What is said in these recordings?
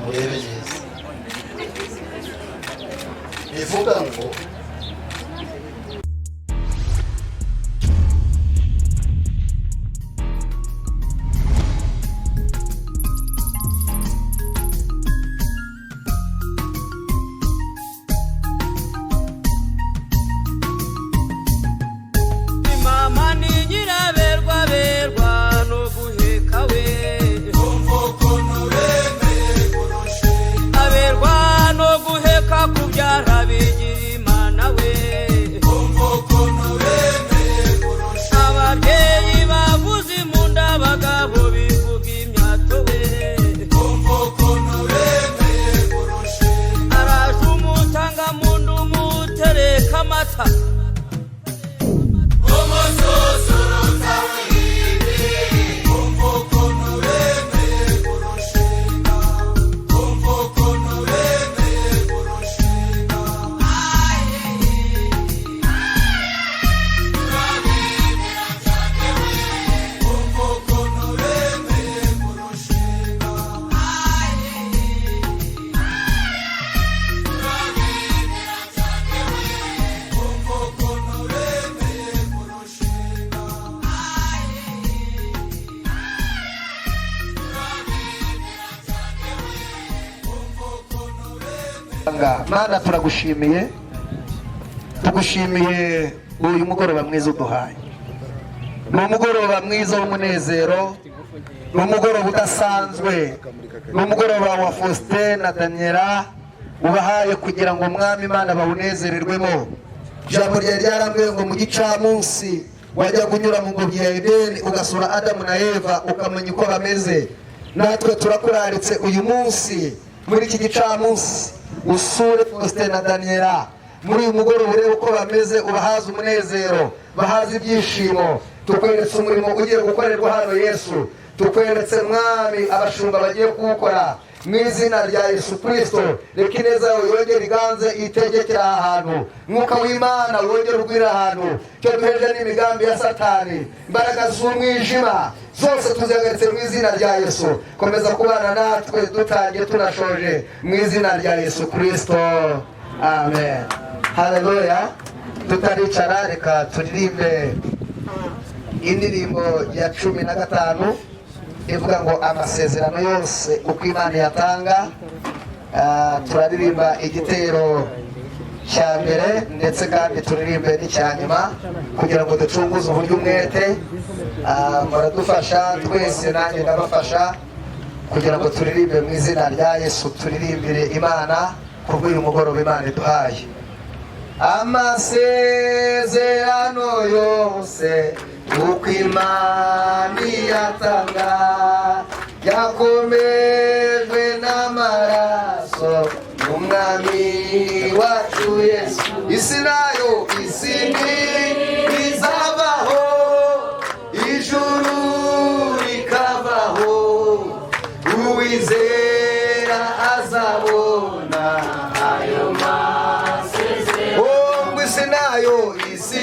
murebe neza bivuga ngo Mana turagushimiye tugushimiye uyu mugoroba mwiza uduhaye ni umugoroba mwiza w'umunezero ni umugoroba udasanzwe ni umugoroba wa Faustin na Daniela ubahaye kugira ngo umwami Imana bawunezererwemo ijambo rye ryarambwiye ngo mu gicamunsi wajya kunyura mu ngobyi ya Edeni ugasura Adamu na Eva ukamenya uko bameze natwe turakuraritse uyu munsi muri iki gicamunsi usure Faustin na Daniela muri uyu mugoroba urebe uko bameze ubahaza umunezero bahaza ibyishimo tukweretse umurimo ugiye gukorerwa hano Yesu tukweretse mwami abashumba bagiye kuwukora mu izina rya Yesu Kristo reka ineza yawe yongere iganze itegekera ahantu mwuka w'Imana wongere ugwira ahantu cyo duheje n'imigambi ya Satani imbaraga z'umwijima zose tuzihagaritse mu izina rya Yesu komeza kubana natwe dutangiye tunashoje mu izina rya Yesu Kristo amen haleluya tutaricara reka turirimbe indirimbo ya 15 ivuga ngo amasezerano yose uko Imana yatanga turaririmba igitero cya mbere ndetse kandi turirimbe n'icyanyuma kugira ngo ducunguze uburyo umwete muradufasha twese nanjye ndabafasha kugira ngo turirimbe mu izina rya Yesu turirimbire Imana kubw'uyu mugoroba Imana iduhaye amasezerano yose uko Imana yatanga yakomejwe n'amaraso umwami wacu Yesu isi nayo isi ntizabaho ijuru rikavaho uwizera azabona ayo masezerano isi nayo isi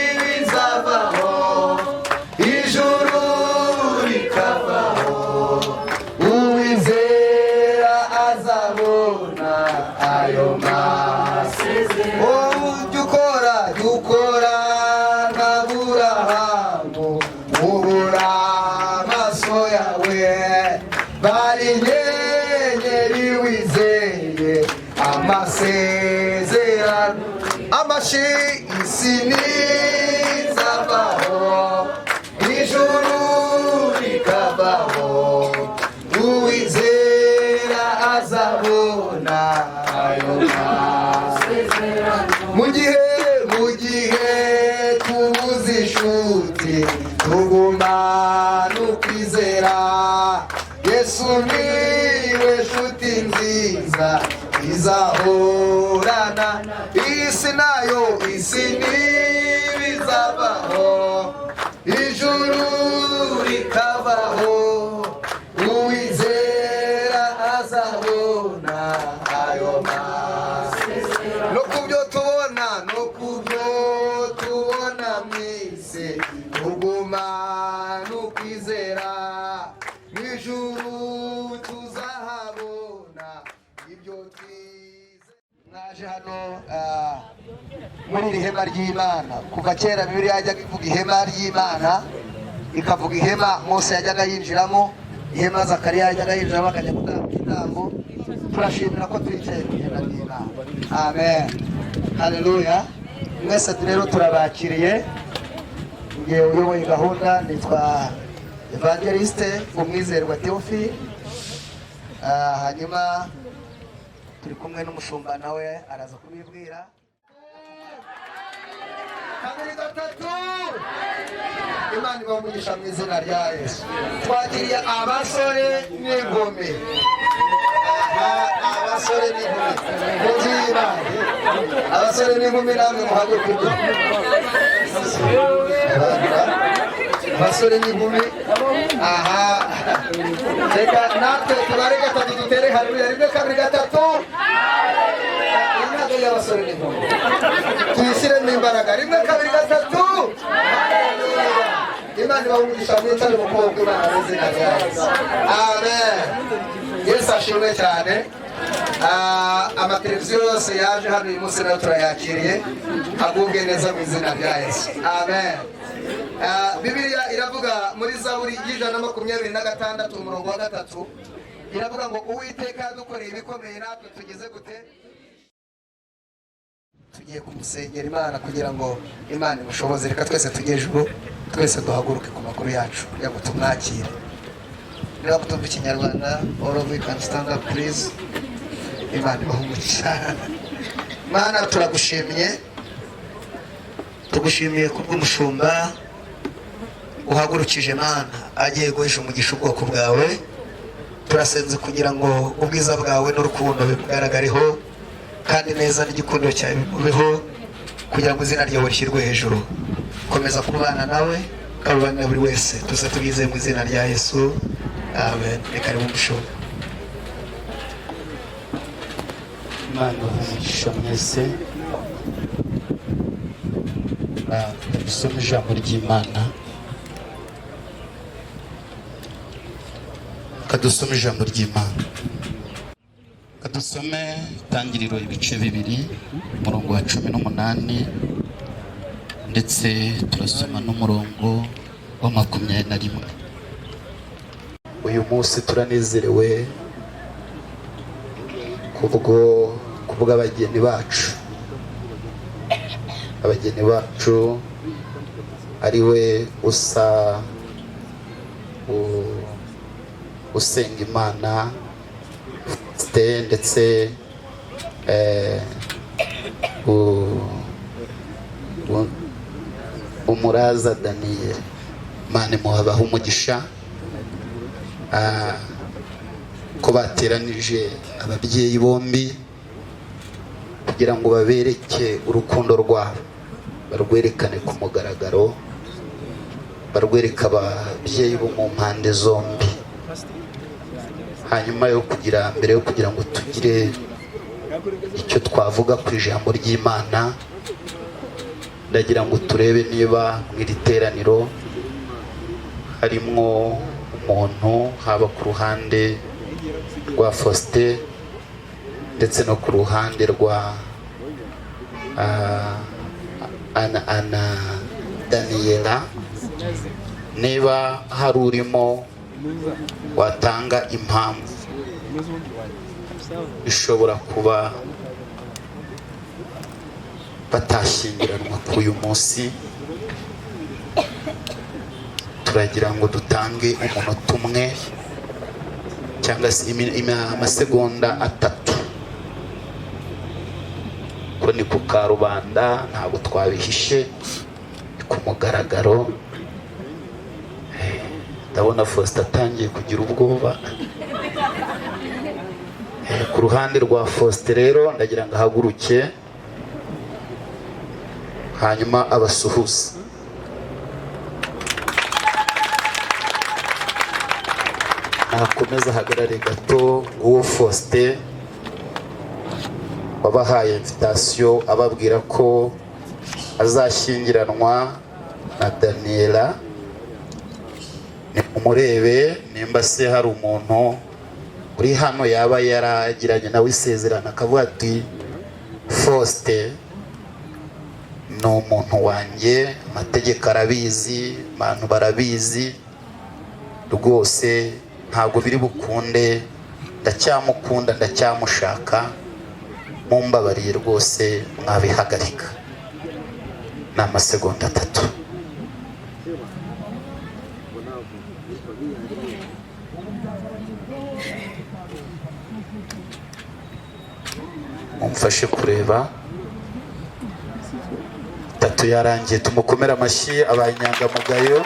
ntizabaho ijuru rikavaho uwizera azabona ayo masezerano dukora nka Aburahamu ubura amaso yawe bari inyenyeri wizeye amasezerano amashi isi ntizabaho ijuru rikavaho uwizera azabona ayo masezerano mu gihe tubuze inshuti tugumana ukwizera Yesu niwe nshuti nziza izahorana isi nayo isi ntibizabaho ijuru rikavaho uwizera azabona ayo masezerano no kubyo tubona mwese tugumana ukwizera mu ijuru tuzahabona yaje hano muri iri hema ry'Imana. Kuva kera Bibiliya yajyaga ivuga ihema ry'Imana, ikavuga ihema Mose yajyaga yinjiramo, ihema Zakariya yajyaga yinjiramo akajya gutanga igitambo. Turashimira ko twicaye ku ihema ry'Imana. Amen, haleluya. Mwese rero turabakiriye. Ngiye uyoboye gahunda nitwa Evangeliste Umwizerwa Theophile. Hanyuma turi kumwe n'umushumba nawe araza kubibwira. Kabiri gatatu, Imana ibamugisha mu izina rya Yesu. Twakiriye abasore n'inkumi. Abasore n'inkumi mugira, abasore n'inkumi namwe muhaguruke. Abasore n'inkumi, reka natwe tubare gatatu dutere haleluya. Rimwe kabiri gatatu. Imana y'abasore n'inkumi tuyishyiremo imbaraga. Rimwe kabiri gatatu. Imana ibamugisha mwicare mukobwa Imana mu izina rya Yesu. Amen. Yesu ashimwe cyane. Amateleviziyo yose yaje hano uyu munsi nayo turayakiriye. Agubwe neza mu izina rya Yesu. Amen. Bibiliya iravuga muri Zaburi y'126 umurongo wa 3, iravuga ngo Uwiteka yadukoreye ibikomeye natwe tugeze gute? Tugiye kumusengera Imana kugira ngo Imana imushoboze. Reka twese tujye ejuru, twese duhaguruke ku makuru yacu kugira ngo tumwakire. Niba mutumva Ikinyarwanda, all of you can stand up please. Imana ibamugisha. Mana turagushimiye, tugushimiye kubw'umushumba uhagurukije Mana agiye guhisha umugisha ubwoko bwawe. Turasenze kugira ngo ubwiza bwawe n'urukundo bimugaragareho, kandi neza n'igikundiro cyawe bimubeho, kugira ngo izina ryawe rishyirwe hejuru. Komeza kubana nawe, kabana buri wese. Tuze tubize mu izina rya Yesu. Amen. Reka ari umushumba. Imana ibamugisha mwese. Dusome ijambo ry'Imana. Kadusome ijambo ry'Imana. Kadusome Itangiriro ibice 2 umurongo wa 18 ndetse turasoma n'umurongo wa 21. Uyu munsi turanezerewe kubwo abageni bacu. Abageni bacu ari we usenga Imana ndetse umuraza Daniel. Imana imuhabaho umugisha ko bateranije ababyeyi bombi kugira ngo babereke urukundo rwabo, barwerekane ku mugaragaro, barwereka ababyeyi bo mu mpande zombi. Hanyuma mbere yo kugira ngo tugire icyo twavuga ku ijambo ry'Imana, ndagira ngo turebe niba mu iri teraniro harimo umuntu, haba ku ruhande rwa Faustin ndetse no ku ruhande rwa Ana Daniela, niba hari urimo watanga impamvu ishobora kuba batashyingiranwa kuri uyu munsi. Turagira ngo dutange umunota umwe cyangwa se amasegonda 3, ko ni ku karubanda, ntabwo twabihishe, ku mugaragaro. Ndabona Faustin atangiye kugira ubwoba. Ku ruhande rwa Faustin rero ndagira ngo ahaguruke hanyuma abasuhuze. Nakomeza ahagarare gato. Uwo Faustin wabahaye invitation ababwira ko azashyingiranwa na Daniela. Umurebe nimba se hari umuntu uri hano yaba yaragiranye nawe isezerano akavuga ati Faustin ni umuntu wanjye, amategeko arabizi, abantu barabizi rwose, ntabwo biri bukunde, ndacyamukunda, ndacyamushaka, mumbabariye rwose mwabihagarika. Ni amasegonda 3. Mumfashe kureba. 3 yarangiye, tumukomera amashyi. Abaye inyangamugayo,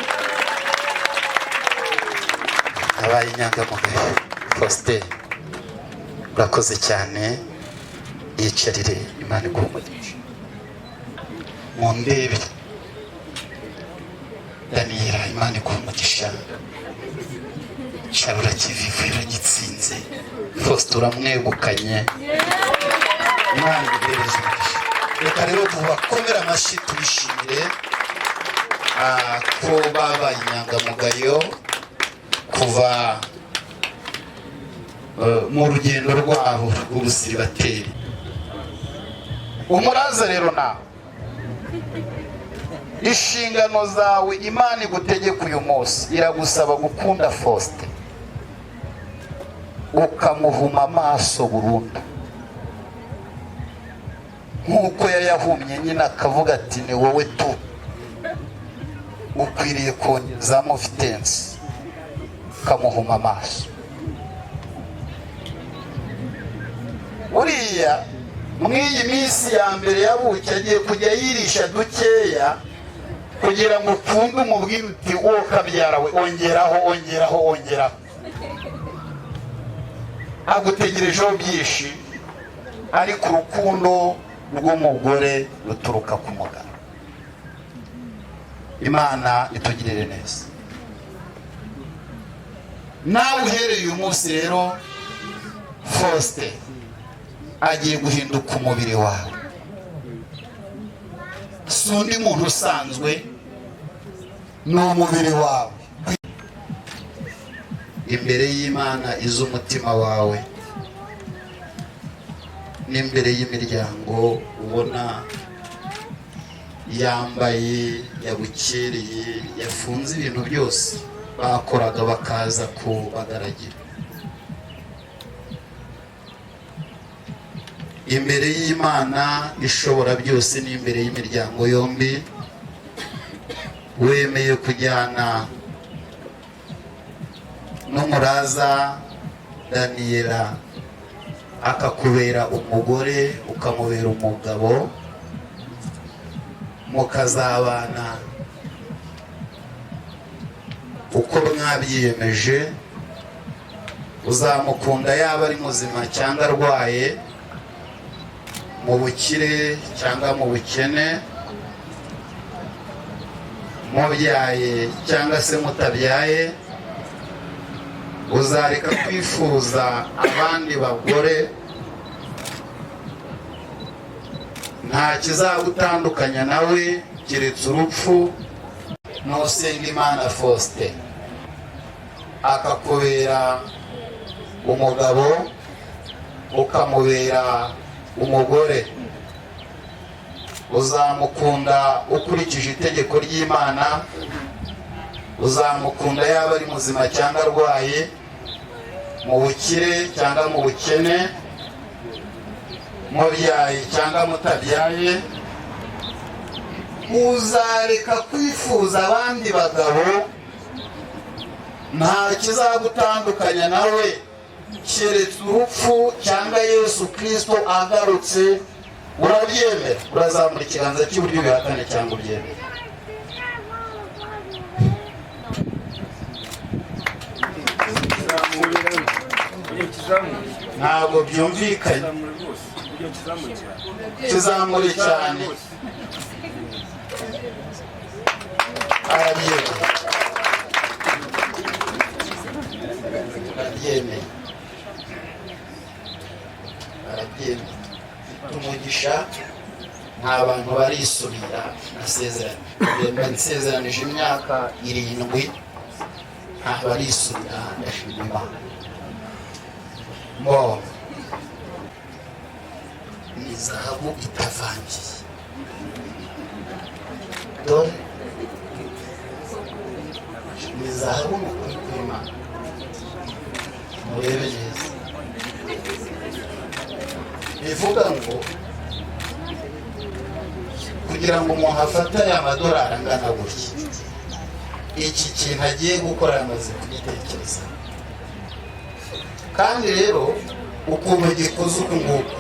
abaye inyangamugayo. Faustin, urakoze cyane, yicarire, Imana iguhumugishe. Mundebe Daniela, Imana iguhumugisha. Shabura kivivu iragitsinze. Faustin uramwegukanye, Imana iguhereze umugisha. Reka rero tubakomera amashyi tubishimire ko babaye inyangamugayo kuva mu rugendo rwabo rw'ubusiribateri. Umuraza rero nawe, inshingano zawe Imana igutegeka uyu munsi iragusaba gukunda Faustin, ukamuhuma amaso burundu, nk'uko yayahumye nyine akavuga ati ni wowe tu, ukwiriye kongezamo vitensi, ukamuhuma amaso. Uriya mw'iyi minsi ya mbere yabuke agiye kujya yirisha dukeya kugira ngo ukunde umubwire uti wowe kabyara we, ongeraho ongeraho ongeraho. Agutegerejeho byinshi, ariko urukundo rw'umugore ruturuka ku mugabo. Imana itugirire neza. Nawe uhereye uyu munsi rero, Faustin agiye guhinduka umubiri wawe. Si undi muntu usanzwe, ni umubiri wawe. Imbere y'Imana iz'umutima wawe, n'imbere y'imiryango ubona yambaye, yabukereye, yafunze ibintu byose bakoraga bakaza kubagaragira. Imbere y'Imana ishobora byose n'imbere y'imiryango yombi, wemeye kujyana n'umuraza Daniela akakubera umugore, ukamubera umugabo, mukazabana uko mwabyiyemeje. Uzamukunda yaba ari muzima cyangwa arwaye, mu bukire cyangwa mu bukene, mubyaye cyangwa se mutabyaye. Uzareka kwifuza abandi bagore, nta kizagutandukanya nawe keretse urupfu. Nusenga Imana Faustin akakubera umugabo, ukamubera umugore, uzamukunda ukurikije itegeko ry'Imana. Uzamukunda yaba ari muzima cyangwa arwaye, mu bukire cyangwa mu bukene, mubyaye cyangwa mutabyaye. Uzareka kwifuza abandi bagabo, nta kizagutandukanya nawe keretse urupfu cyangwa Yesu Kristo agarutse. Urabyemera? Urazamura ikiganza cy'iburyo bihakane cyangwa ubyemera? Ntabwo byumvikanye. Kizamure cyane. Arabyemeye. Arabyemeye. Arabyemeye. Umugisha nta bantu barisubira. Nasezeranije imyaka 7, nta barisubira. Ndashima Imana. Mo zahabu itavangiye. Dore ni zahabu mu kuri kw'Imana, murebe neza. Bivuga ngo kugira ngo umuntu afate aya madolari angana gutya, iki kintu agiye gukora yamaze kugitekereza. Kandi rero ukuntu gikoze uku nguku,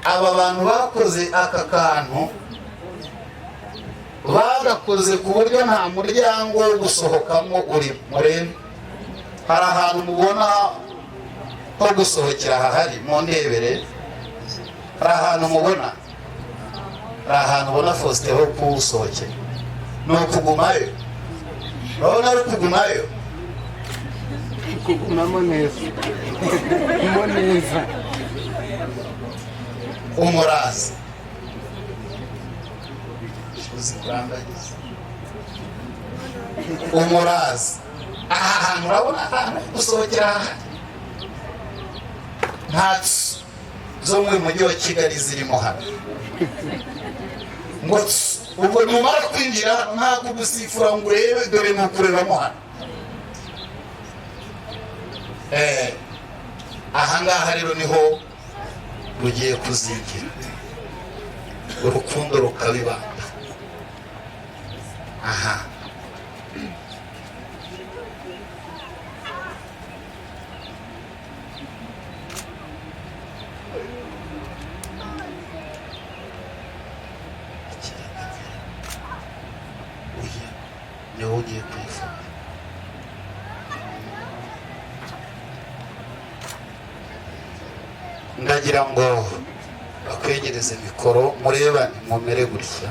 aba bantu bakoze aka kantu bagakoze ku buryo nta muryango wo gusohokamo urimo. Murebe, hari ahantu mubona ho gusohokera hahari, mu ndebere hari ahantu mubona, hari ahantu ubona Faustin ho kuwusohokera. Ni ukugumayo, urabona ari ukugumayo, kugumamo neza mo neza. umuraza uzi kurambagiza umuraza. aha hantu urabona ahantu gusohokera aha ntatsi zo mu mujyi wa Kigali zirimo hano ngo ubwo numara kwinjira ntabwo gusifura ngo urebe, dore ni ukurebamo hano. aha ngaha rero niho rugiye kuzingira, urukundo rukabibanda. aha uyu niwo ugiye kuyifata. ndagira ngo bakwegereze mikoro murebane mumere gutya.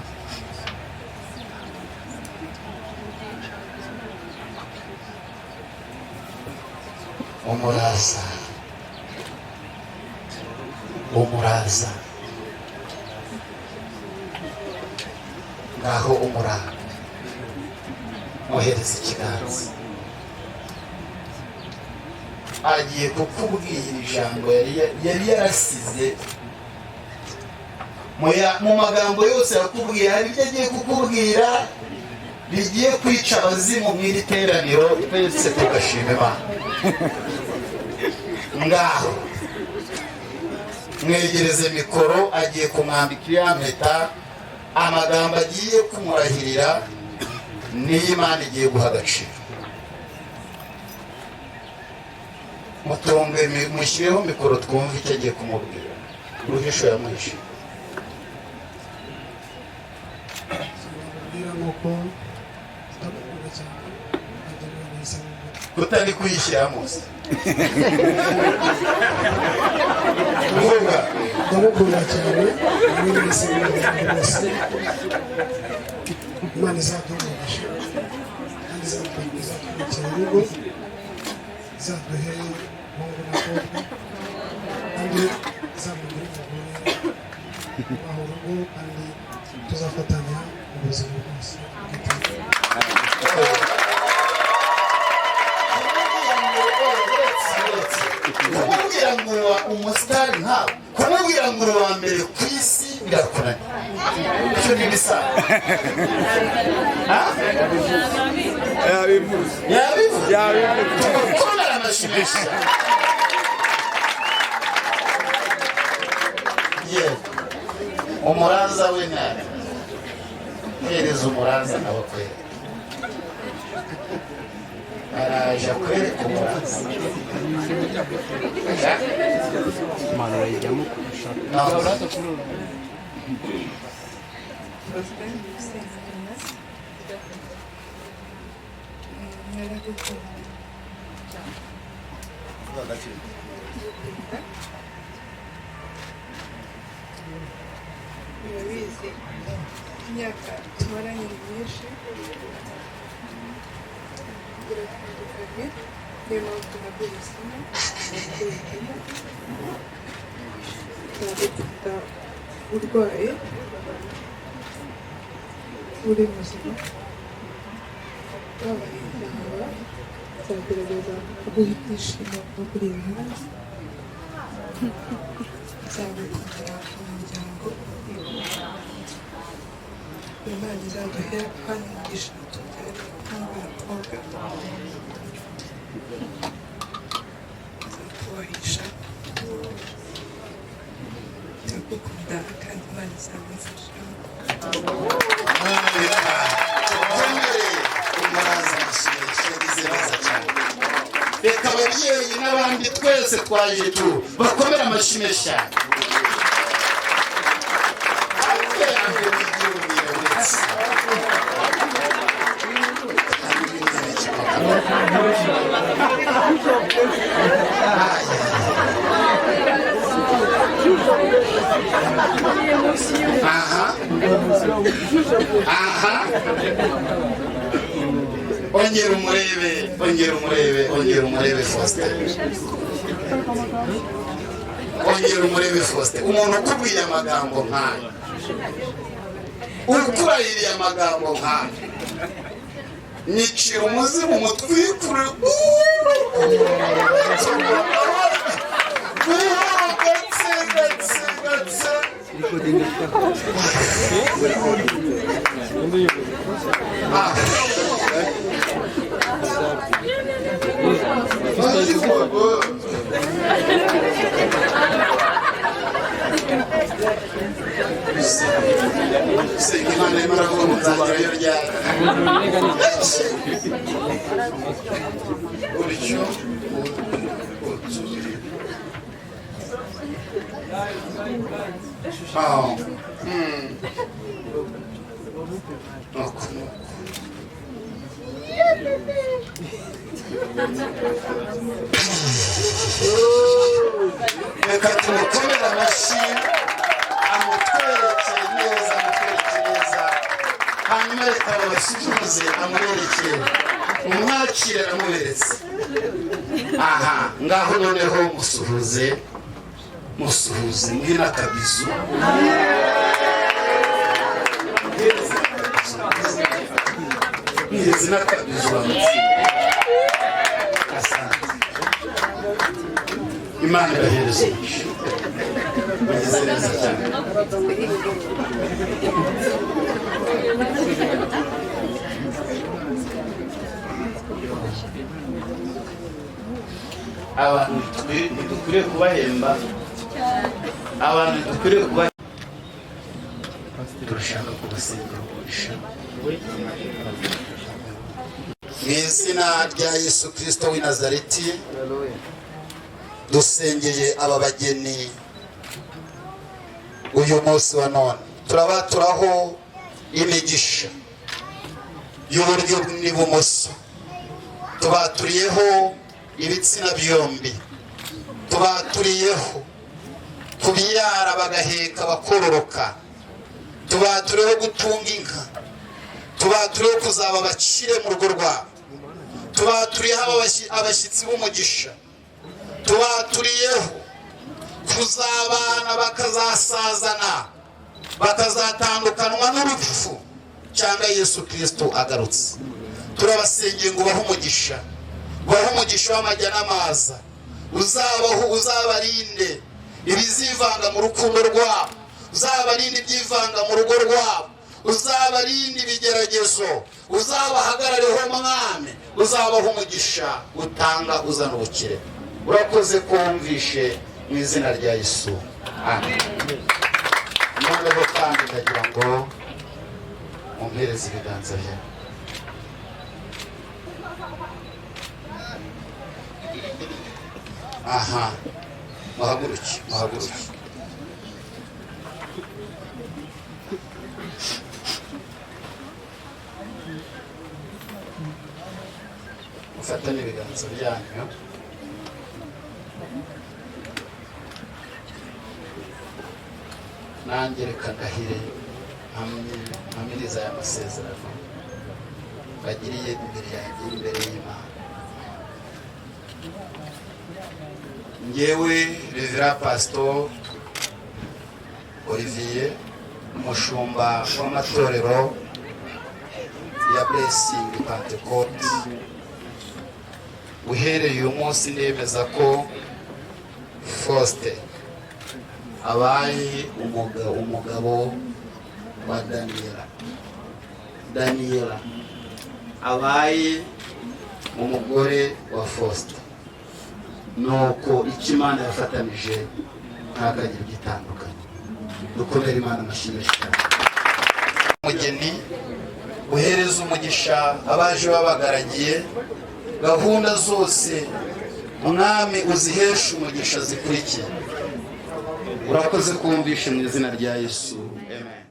umuraza umuraza ngaho umuranga muhereza ikiganza. agiye kukubwira ijambo yari yarasize mu magambo yose yakubwiye. hari ibyo agiye kukubwira bigiye kwica abazimu mu iri teraniro, twese tugashima Imana. ngaho mwegereze mikoro, agiye kumwambika iriya mpeta. amagambo agiye kumurahirira niyo Imana igiye guha agaciro. mutunge mushyireho mikoro twumve icyo agiye kumubwira. uruhisho yamwishe kutari kuyishyira munsi. ndamukunda cyane, muri wese rwose. Imana izatumugisha kandi izatwubakira urugo, izaduhe umuhungu n'umukobwa, kandi izamugire umugore waho urugo, kandi tuzafatanya mu buzima bwose. kumubwira ngo umusitari nkawe, kumubwira ngo uri uwa mbere ku isi birakunaniye. icyo ni ibisanzwe. yabivuze tumukorera amashimisha. yewe umuraza we nabi, hereza umuraza nawe kwera. araje akwereka umuraza. Imana urayijyamo kurusha urabizi imyaka tumaranye myinshi biratandukanye, niyo mpamvu naguye isomo naguhitamo. Nagufata urwaye uri muzima, wabaye inzara, nzagerageza kuguha ibyishimo no kuri iyi mihanda. nzagukundira umuryango Imana izaduhe hano umugisha tubyare umuhungu n'umukobwa izatubahisha ndagukunda kandi Imana izagufasha reka ababyeyi n'abandi twese twaje tu bakomera amashyi menshi cyane ongera umurebe Faustin umuntu ukubwiye amagambo nk'aya ukurahiriye amagambo nk'aya nicira umuzimu mutwikure Imana imara kuba muzagerayo ryari utyo reka tumukomere amashyi amutwereke neza hanyuma reka babasuzuze amuberekere umwakire aramuberetse aha ngaho noneho musuhuze muhe n'akabizu mwiheze n'akabizu Imana ibahereze umugisha bageze neza cyane abantu ntidukwiriye kubahemba turashaka kubasengera umugisha mu izina rya Yesu Kristo w'i Nazareti dusengeye aba bageni uyu munsi wa none turabaturaho imigisha y'uburyo n'ibumoso tubaturiyeho ibitsina byombi tubaturiyeho kubyara bagaheka bakororoka tubaturiyeho gutunga inka tubaturiyeho kuzaba abakire mu rugo rwabo tubaturiyeho abashyitsi b'umugisha tubaturiyeho kuzabana bakazasazana bakazatandukanwa n'urupfu cyangwa Yesu Kristo agarutse turabasengeye ngo bahe umugisha w'amajya n'amaza uzabarinde ibizivanga mu rukundo rwabo uzabarinde ibyivanga mu rugo rwabo uzabarinde ibigeragezo uzabahagarareho mwami uzabaha umugisha utanga uzana ubukire urakoze kumvishe mu izina rya Yesu amen noneho kandi ndagira ngo mumpereze ibiganza byawe aha muhaguruke mufatane ibiganza byanyu nanjye reka ndahire mpamiriza aya masezerano bagiriye imbere yanjye imbere y'Imana njyewe Reverend Pastor Olivier umushumba w'amatorero ya Blessing Pentecote uhereye uyu munsi ndemeza ko Faustin abaye umugabo wa Daniela abaye umugore wa Faustin. Nuko icyo Imana yafatanije ntakagira gitandukanye. Dukomere Imana amashimisha. Umugeni uhereza umugisha abaje babagaragiye, gahunda zose Umwami uzihesha umugisha zikurikiye. Urakoze kumvisha mu izina rya Yesu. Amen.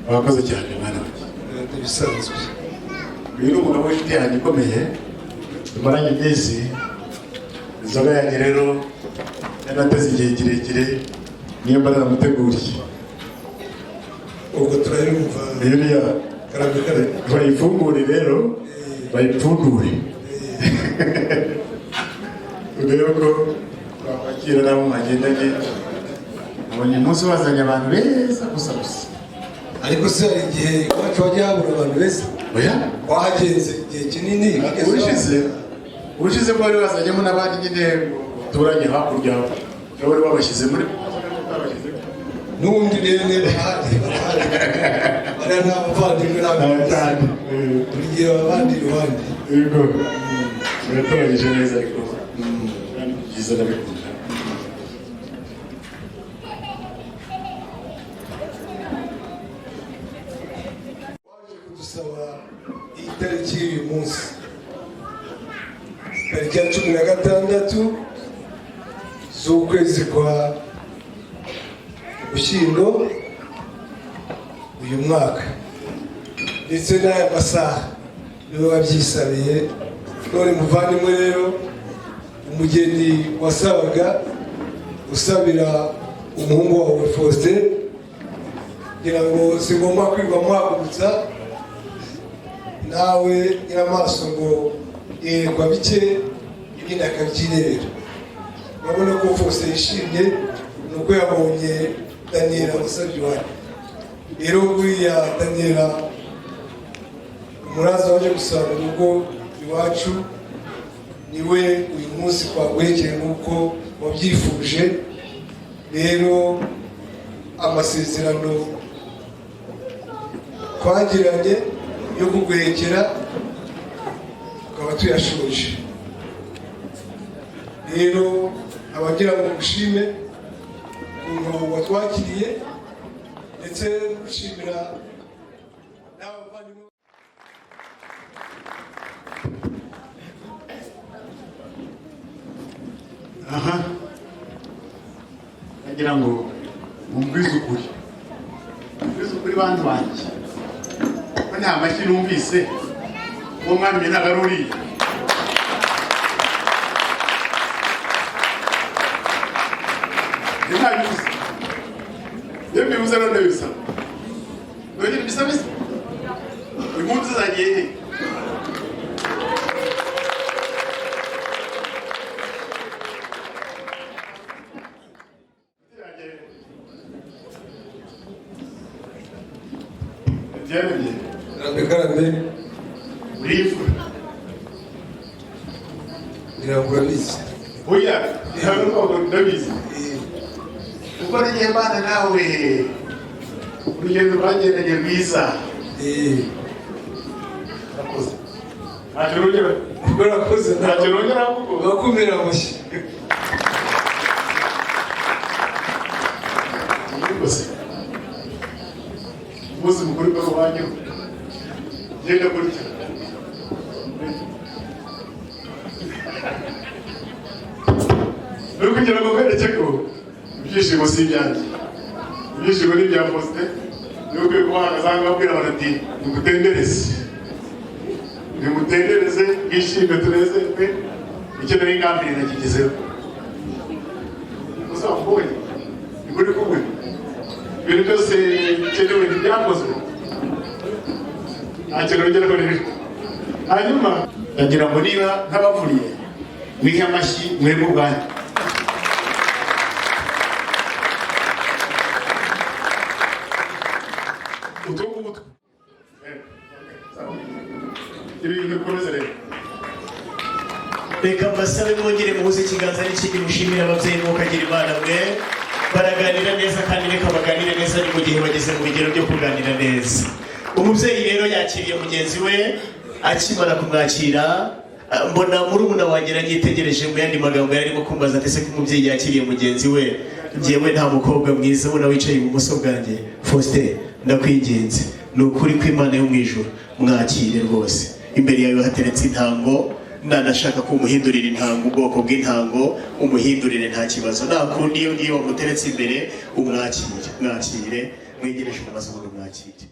Abakoze cyane mwana wanjye. Bisanzwe. Uyu umugabo w'ifite yanjye ikomeye. Tumaranye iminsi. Inzoga yanjye rero yanateze igihe kirekire niyo mba naramuteguriye. Ubwo turayumva. Eliya. Karabikare. Bayifungure rero. Bayipfundure. Rero ko twakira nabo magendanye. Abonye umunsi wazanye abantu beza gusa. Ariko se hari igihe iwacu wajya habura abantu beza? Oya? Wahagenze igihe kinini? Ubushize bwari wazanyemo n'abandi nyine turanye hakurya bari babashyize muri n'ubundi rero bahari bariya ni abavandimwe n'abandi buri gihe abandi iruhande. Yego biratoranyije neza ariko byiza ndabikunda. Itariki y'uyu munsi tariki ya 16 z'ukwezi kwa Ugushyingo uyu mwaka, ndetse n'aya masaha niwe wabyisabiye. None muvandimwe rero, umugeni wasabaga usabira umuhungu wawe Faustin kugira ngo sigomba kwirwa muhagurutsa nawe nyiramaso ngo yerekwa bike ibindi akabyirebera. urabona ko Faustin yishimye nuko yabonye Daniela musabye wawe. Rero buriya Daniela umuraza waje gusaba urugo iwacu niwe uyu munsi twaguhekeye nk'uko wabyifuje. Rero amasezerano twagiranye yo kuguhekera tukaba tuyashoje. Rero abagira ngo gushime ukuntu watwakiriye ndetse gushimira n'abavandimwe. aha nagira ngo mumbwize ukuri bantu banjye ko nta mashyi numvise uwo mwana umwe ntabwo ari uriya. ntabibuze iyo mbibuze none bisaba nongera bisaba uyu munsi uzagiye he? Karame urifura urabizi oya ntabwo ndabizi kuko n'igihe mbana nawe urugendo rwagendanye rwiza. urakoze ntacyo nongera urakoze ntacyo nongera kuko bakumira amashyi. rwose umunsi mukuru w'abanyu genda gutya no kugira ngo mwereke ko ibyishimo si ibyanjye, ibyishimo ni ibya Faustin. niyo ukwiye kubahagaze aha ngaha abwira abantu ati nimutendereze mwishime tunezerwe icyo nari ngambiriye nakigezeho. gusa mbonye niburi kumwe ibintu byose bikenewe ntibyakozwe ntacyo nongeraho rero. hanyuma ndagira ngo niba ntabavuriye mwihe amashyi mwebwe ubwanyu. ibintu bikomeze rero. reka mbasabe mwongere muhuze ikiganza n'ikindi mushimire ababyeyi mukagira imana mwe baraganira neza kandi reka baganire neza ni mu gihe bageze mu bigero byo kuganira neza. umubyeyi rero yakiriye mugenzi we akimara kumwakira mbona murumuna wanjye yitegereje mu yandi magambo yari arimo kumbaza ati se ko umubyeyi yakiriye mugenzi we njyewe nta mukobwa mwiza ubona wicaye ibumoso bwanjye. Faustin ndakwinginze ni ukuri kw'Imana yo mu ijuru mwakire rwose. imbere yawe hateretse intango nanashaka ko umuhindurira intango ubwoko bw'intango umuhindurire nta kibazo. nakundi iyo ngiyo wamuteretse imbere mwakire mwegereje umumaze ubundi mwakire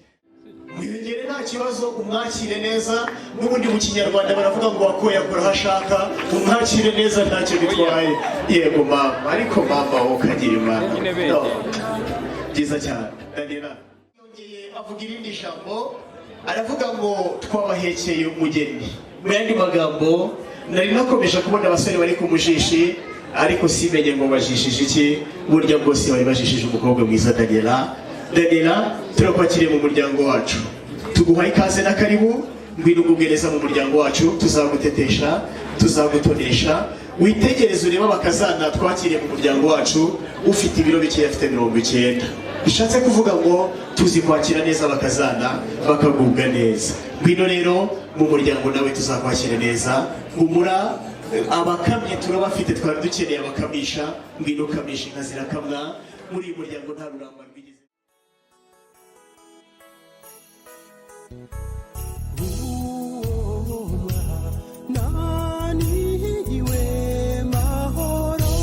mwegere nta kibazo umwakire neza. n'ubundi mu kinyarwanda baravuga ngo wakoye akora aho ashaka umwakire neza ntacyo bitwaye. yego mama ariko mama wowe ukagira imana byiza cyane. Daniela yongeye avuga irindi jambo aravuga ngo twabahekeye umugeni. mu yandi magambo nari nakomeje kubona abasore bari ku mujishi ariko simenye ngo bajishije iki. burya bwose bari bajishije umukobwa mwiza Daniela turakwakiriye mu muryango wacu tuguhaye ikaze na karibu. ngwino ugubwereza mu muryango wacu tuzagutetesha tuzagutonesha. witegereze ureba abakazana twakiriye mu muryango wacu ufite ibiro bikeya afite 90. bishatse kuvuga ngo tuzi kwakira neza abakazana bakagubwa neza. ngwino rero mu muryango nawe tuzakwakira neza. humura abakamye turabafite twari dukeneye abakamisha. ngwino ukamisha inka zirakamwa. muri uyu muryango nta ruramba rwigeze. naniwe mahoro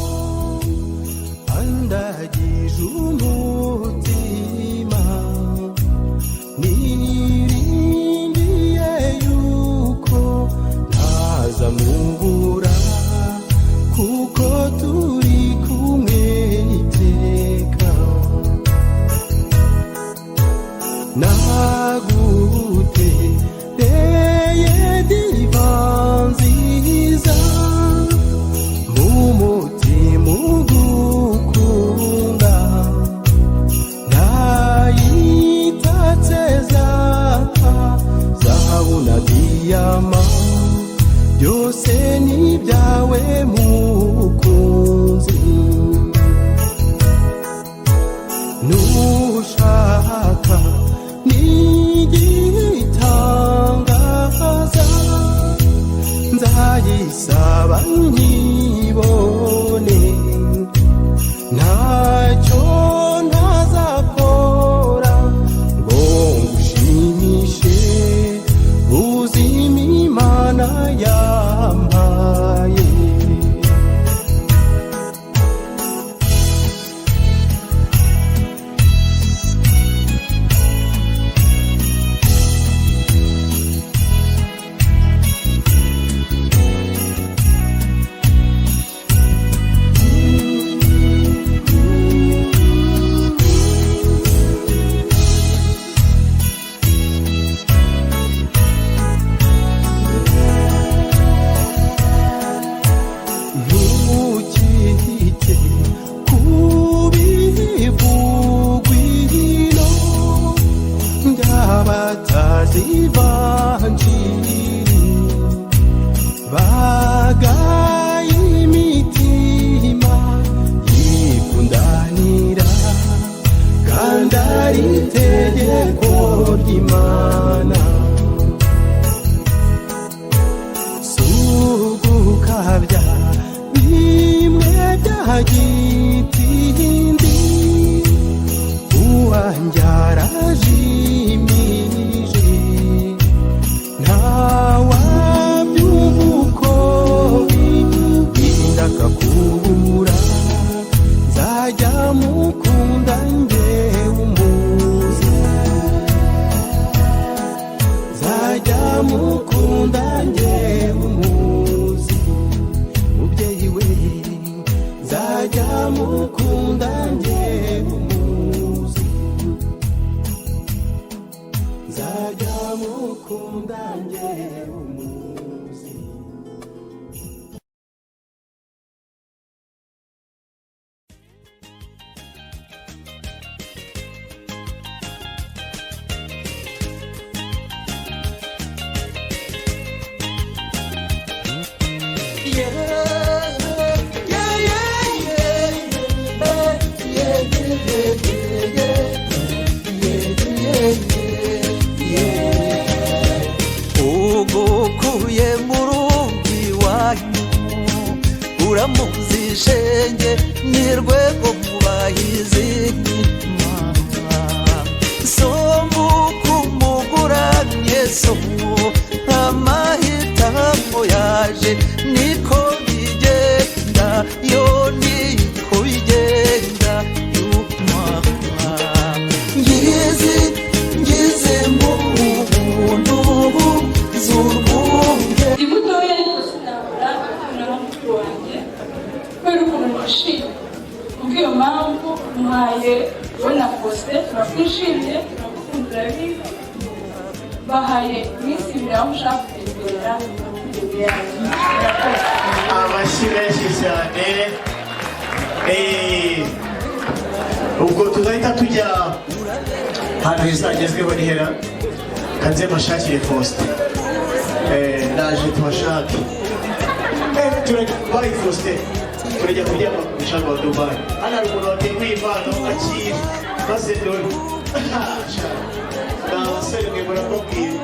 andagije umutima niringiye yuko ntazamubura kuko turi kumwe iteka. nushaka nigitangaza nzayisaba nyibone ntacyo ntazakora ngo ngushimishe uzima Imana yampaye bagaye imitima yikundanira kandi ari itegeko ry'Imana sugukabya bimwe bya gitindi uwanjyara jimije ndakakubura nzajya mukunda njyewe umuzi nzajya mukunda njyewe umuzi mubyeyi we nzajya mukunda njyewe umuzi nzajya mukunda njyewe umuzi ugukuye mu rugo iwanyu uramuzi shenge ni rwego mu bahizi somu kumuguramye somu amahitamo yaje niko bigenda yo niko bigenda ngize mu buntu z'urwunge ndi mutoya ariko sinabura na mukuru wanjye kubera ukuntu nishimye kubw'iyo mpamvu muhaye we na Faustin turakwishimiye turakukundira biga bahaye iminsi ibiri aho ushaka kutemberera amashyi menshi cyane ubwo tuzahita tujya ahantu hizagezweho nihera kanze mashakire Faustin ndaje tubashake bayi Faustin turajya kuryama ku mucanga wa Dubai hano hari umuntu wateguye impano akiri maze dore ni abasore mwe murakubwira